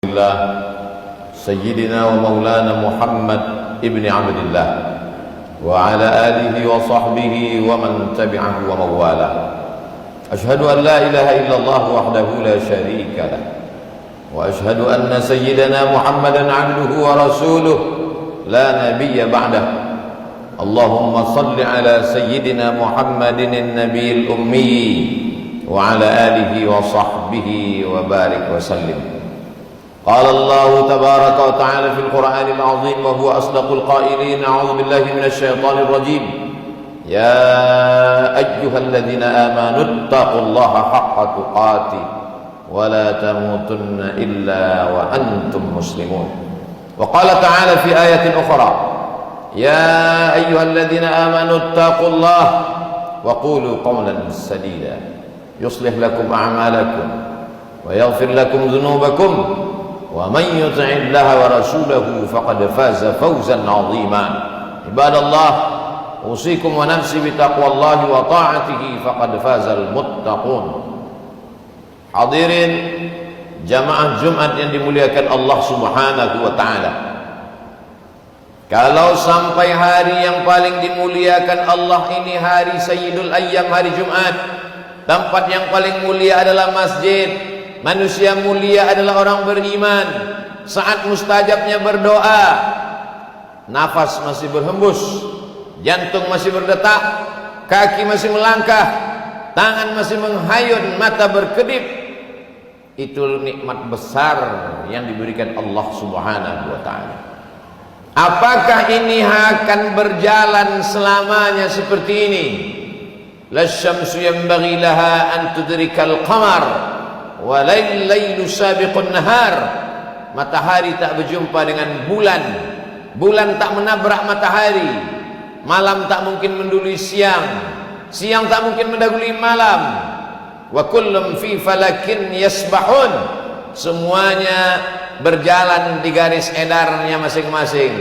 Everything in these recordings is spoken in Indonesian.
الله سيدنا ومولانا محمد ابن عبد الله وعلى آله وصحبه ومن تبعه ومن والاه. أشهد أن لا إله إلا الله وحده لا شريك له وأشهد أن سيدنا محمدا عبده ورسوله لا نبي بعده. اللهم صل على سيدنا محمد النبي الأمي وعلى آله وصحبه وبارك وسلم. قال الله تبارك وتعالى في القرآن العظيم وهو أصدق القائلين: أعوذ بالله من الشيطان الرجيم. يا أيها الذين آمنوا اتقوا الله حق تقاته ولا تموتن إلا وأنتم مسلمون. وقال تعالى في آية أخرى: يا أيها الذين آمنوا اتقوا الله وقولوا قولا سديدا يصلح لكم أعمالكم ويغفر لكم ذنوبكم ومن يطع الله ورسوله فقد فاز فوزا عظيما. عباد الله، أوصيكم ونفسي بتقوى الله وطاعته فقد فاز المتقون. Hadirin jamaah Jumat yang dimuliakan Allah Subhanahu wa taala. Kalau sampai hari yang paling dimuliakan Allah ini hari Sayyidul Ayyam, hari Jumat, tempat yang paling mulia adalah masjid, manusia mulia adalah orang beriman, saat mustajabnya berdoa, nafas masih berhembus, jantung masih berdetak, kaki masih melangkah, tangan masih menghayun, mata berkedip. Itu nikmat besar yang diberikan Allah Subhanahu wa taala. Apakah ini akan berjalan selamanya seperti ini? Lasyamsu yanbaghi laha an tudrikal qamar wa lailu sabiqun nahar. Matahari tak berjumpa dengan bulan, bulan tak menabrak matahari, malam tak mungkin mendului siang, siang tak mungkin mendahului malam. Wa kullum fi falakin yasbahun. Semuanya berjalan di garis edarnya masing-masing.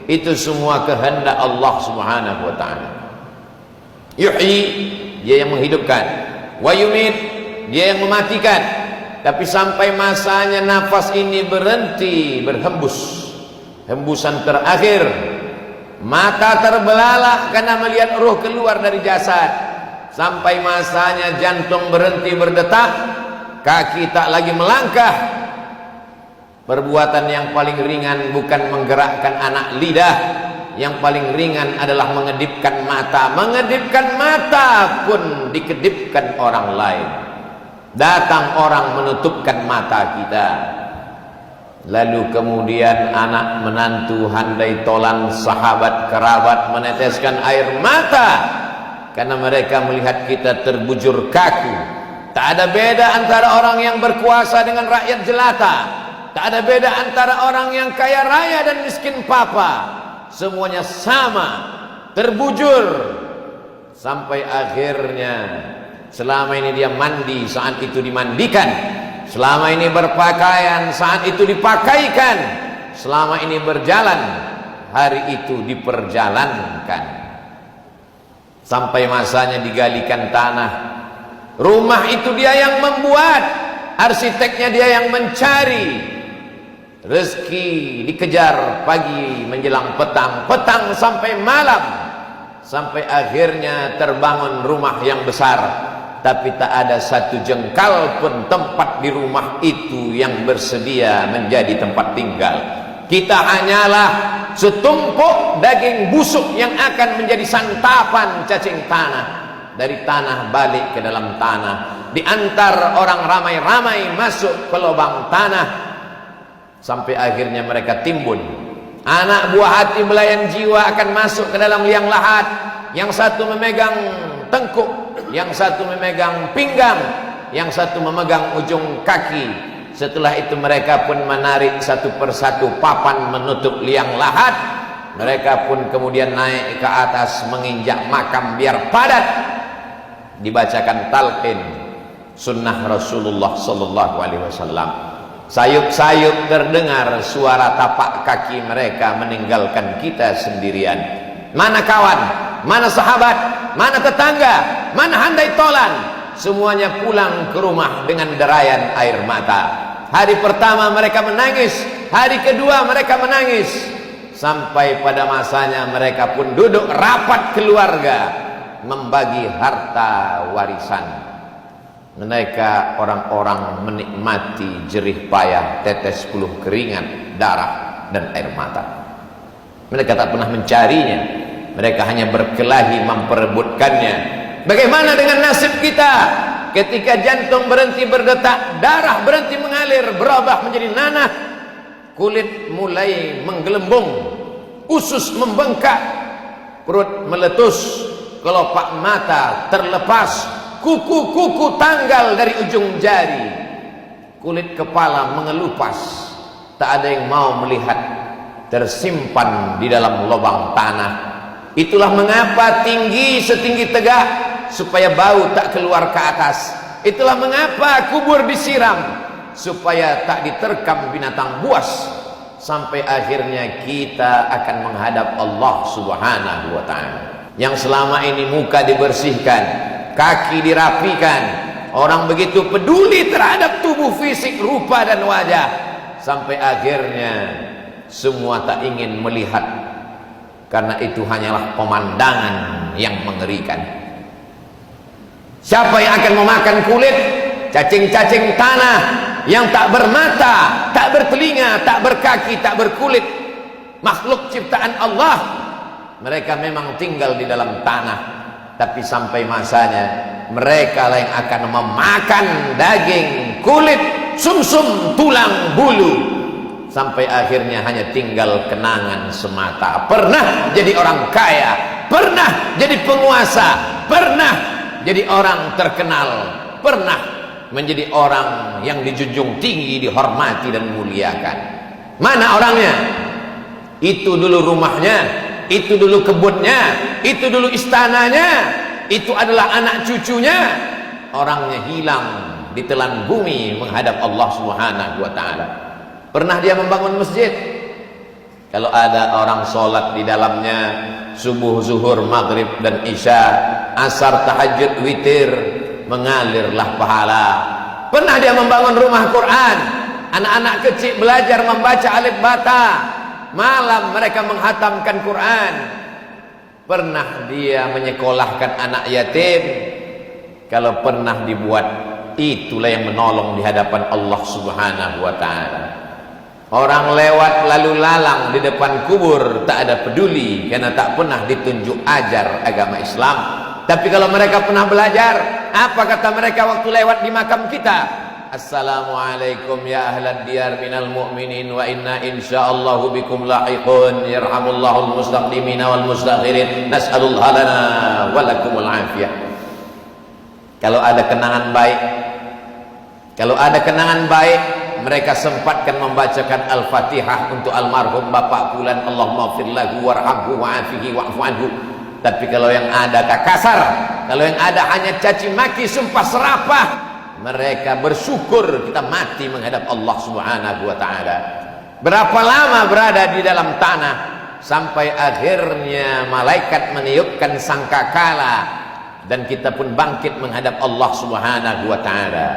Itu semua kehendak Allah Subhanahu wa taala. Yuhyi, dia yang menghidupkan, wa yumit, dia yang mematikan. Tapi sampai masanya nafas ini berhenti berhembus, hembusan terakhir, mata terbelalak karena melihat ruh keluar dari jasad. Sampai masanya jantung berhenti berdetak, kaki tak lagi melangkah. Perbuatan yang paling ringan bukan menggerakkan anak lidah, yang paling ringan adalah mengedipkan mata. Mengedipkan mata pun dikedipkan orang lain. Datang orang menutupkan mata kita, lalu kemudian anak menantu handai tolan, sahabat kerabat meneteskan air mata karena mereka melihat kita terbujur kaku. Tak ada beda antara orang yang berkuasa dengan rakyat jelata. Tak ada beda antara orang yang kaya raya dan miskin papa. Semuanya sama, terbujur. Sampai akhirnya selama ini dia mandi, saat itu dimandikan. Selama ini berpakaian, saat itu dipakaikan. Selama ini berjalan, hari itu diperjalankan. Sampai masanya digalikan tanah. Rumah itu dia yang membuat, arsiteknya dia yang mencari. Rezeki dikejar pagi menjelang petang, petang sampai malam, sampai akhirnya terbangun rumah yang besar. Tapi tak ada satu jengkal pun tempat di rumah itu yang bersedia menjadi tempat tinggal. Kita hanyalah setumpuk daging busuk yang akan menjadi santapan cacing tanah. Dari tanah balik ke dalam tanah, diantar orang ramai-ramai masuk ke lubang tanah, sampai akhirnya mereka timbun. Anak buah hati belayan jiwa akan masuk ke dalam liang lahat. Yang satu memegang tengkuk, yang satu memegang pinggang, yang satu memegang ujung kaki. Setelah itu mereka pun menarik satu persatu papan menutup liang lahat. Mereka pun kemudian naik ke atas menginjak makam biar padat. Dibacakan talqin sunnah Rasulullah sallallahu alaihi wasallam. Sayup-sayup terdengar suara tapak kaki mereka meninggalkan kita sendirian. Mana kawan, mana sahabat, mana tetangga, mana handai tolan, semuanya pulang ke rumah dengan derayan air mata. Hari pertama mereka menangis, hari kedua mereka menangis, sampai pada masanya mereka pun duduk rapat keluarga membagi harta warisan. Mereka orang-orang menikmati jerih payah tetes peluh keringat, darah dan air mata. Mereka tak pernah mencarinya, mereka hanya berkelahi memperebutkannya. Bagaimana dengan nasib kita? Ketika jantung berhenti berdetak, darah berhenti mengalir, berubah menjadi nanah, kulit mulai menggelembung, usus membengkak, perut meletus, kelopak mata terlepas, kuku-kuku tanggal dari ujung jari, kulit kepala mengelupas, tak ada yang mau melihat, tersimpan di dalam lubang tanah. Itulah mengapa tinggi setinggi tegak, supaya bau tak keluar ke atas. Itulah mengapa kubur disiram, supaya tak diterkam binatang buas. Sampai akhirnya kita akan menghadap Allah Subhanahu wa ta'ala, yang selama ini muka dibersihkan, kaki dirapikan, orang begitu peduli terhadap tubuh fisik, rupa dan wajah, sampai akhirnya semua tak ingin melihat, karena itu hanyalah pemandangan yang mengerikan. Siapa yang akan memakan kulit? Cacing-cacing tanah yang tak bermata, tak bertelinga, tak berkaki, tak berkulit, makhluk ciptaan Allah. Mereka memang tinggal di dalam tanah, tapi sampai masanya mereka lah yang akan memakan daging, kulit, sumsum, tulang, bulu, sampai akhirnya hanya tinggal kenangan semata. Pernah jadi orang kaya, pernah jadi penguasa, pernah jadi orang terkenal, pernah menjadi orang yang dijunjung tinggi, dihormati dan muliakan. Mana orangnya? Itu dulu rumahnya, itu dulu kebunnya, itu dulu istananya, itu adalah anak cucunya. Orangnya hilang ditelan bumi menghadap Allah Subhanahu wa ta'ala. Pernah dia membangun masjid? Kalau ada orang sholat di dalamnya, subuh, zuhur, maghrib dan isya, asar, tahajud, witir, mengalirlah pahala. Pernah dia membangun rumah Quran, anak-anak kecil belajar membaca alif bata, malam mereka menghatamkan Quran. Pernah dia menyekolahkan anak yatim? Kalau pernah dibuat, itulah yang menolong di hadapan Allah Subhanahu wa ta'ala. Orang lewat lalu lalang di depan kubur tak ada peduli, karena tak pernah ditunjuk ajar agama Islam. Tapi kalau mereka pernah belajar, apa kata mereka waktu lewat di makam kita? Assalamualaikum ya ahlad diyar minal mu'minin wa inna insyaallahu bikum lahiqun, yarhamullahul mustaqdimina wal mustakhirin, nas'alullah lana wa lakumul afiyah. Kalau ada kenangan baik, kalau ada kenangan baik, mereka sempatkan membacakan Al-Fatihah untuk almarhum Bapak Fulan, Allahumma ighfir lahu warhamhu wa'afihi wa'fu anhu. Tapi kalau yang ada kasar, kalau yang ada hanya caci maki, sumpah serapah, mereka bersyukur kita mati menghadap Allah Subhanahu wa ta'ala. Berapa lama berada di dalam tanah, sampai akhirnya malaikat meniupkan sangkakala dan kita pun bangkit menghadap Allah Subhanahu wa ta'ala.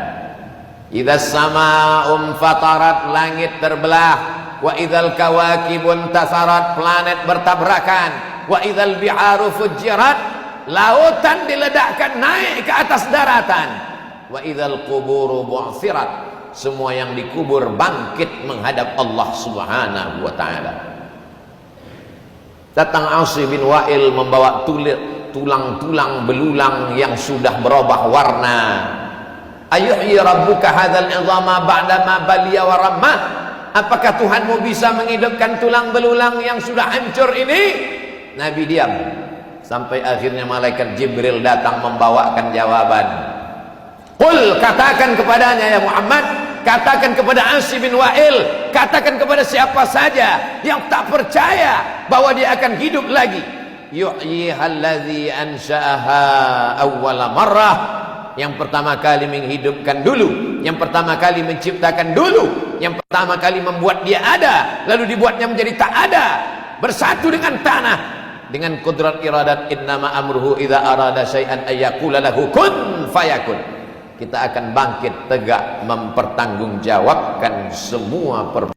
Idza sama'um fatarat, langit terbelah, wa idzal kawakibun tasarat, planet bertabrakan, wa idzal bi'aru fujirat, lautan diledakkan naik ke atas daratan, wa idzal quburu bu'sirat, semua yang dikubur bangkit menghadap Allah Subhanahu wa ta'ala. Datang Asi bin Wa'il membawa tulang-tulang belulang yang sudah berubah warna. Ayuhyi rabbuka hadzal 'idhama ba'da ma baliya wa ramma? Apakah Tuhanmu bisa menghidupkan tulang belulang yang sudah hancur ini? Nabi diam sampai akhirnya malaikat Jibril datang membawakan jawaban. Qul, katakan kepadanya ya Muhammad, katakan kepada Asi bin Wa'il, katakan kepada siapa saja yang tak percaya bahwa dia akan hidup lagi. Yuhyihallazi ansha'aha awwala marrah, yang pertama kali menghidupkan dulu, yang pertama kali menciptakan dulu, yang pertama kali membuat dia ada, lalu dibuatnya menjadi tak ada, bersatu dengan tanah, dengan kudrat iradat. Innama amruhu idza arada syai'an ayyaqula lahu kun fayakun. kita akan bangkit tegak mempertanggungjawabkan semua perbuatan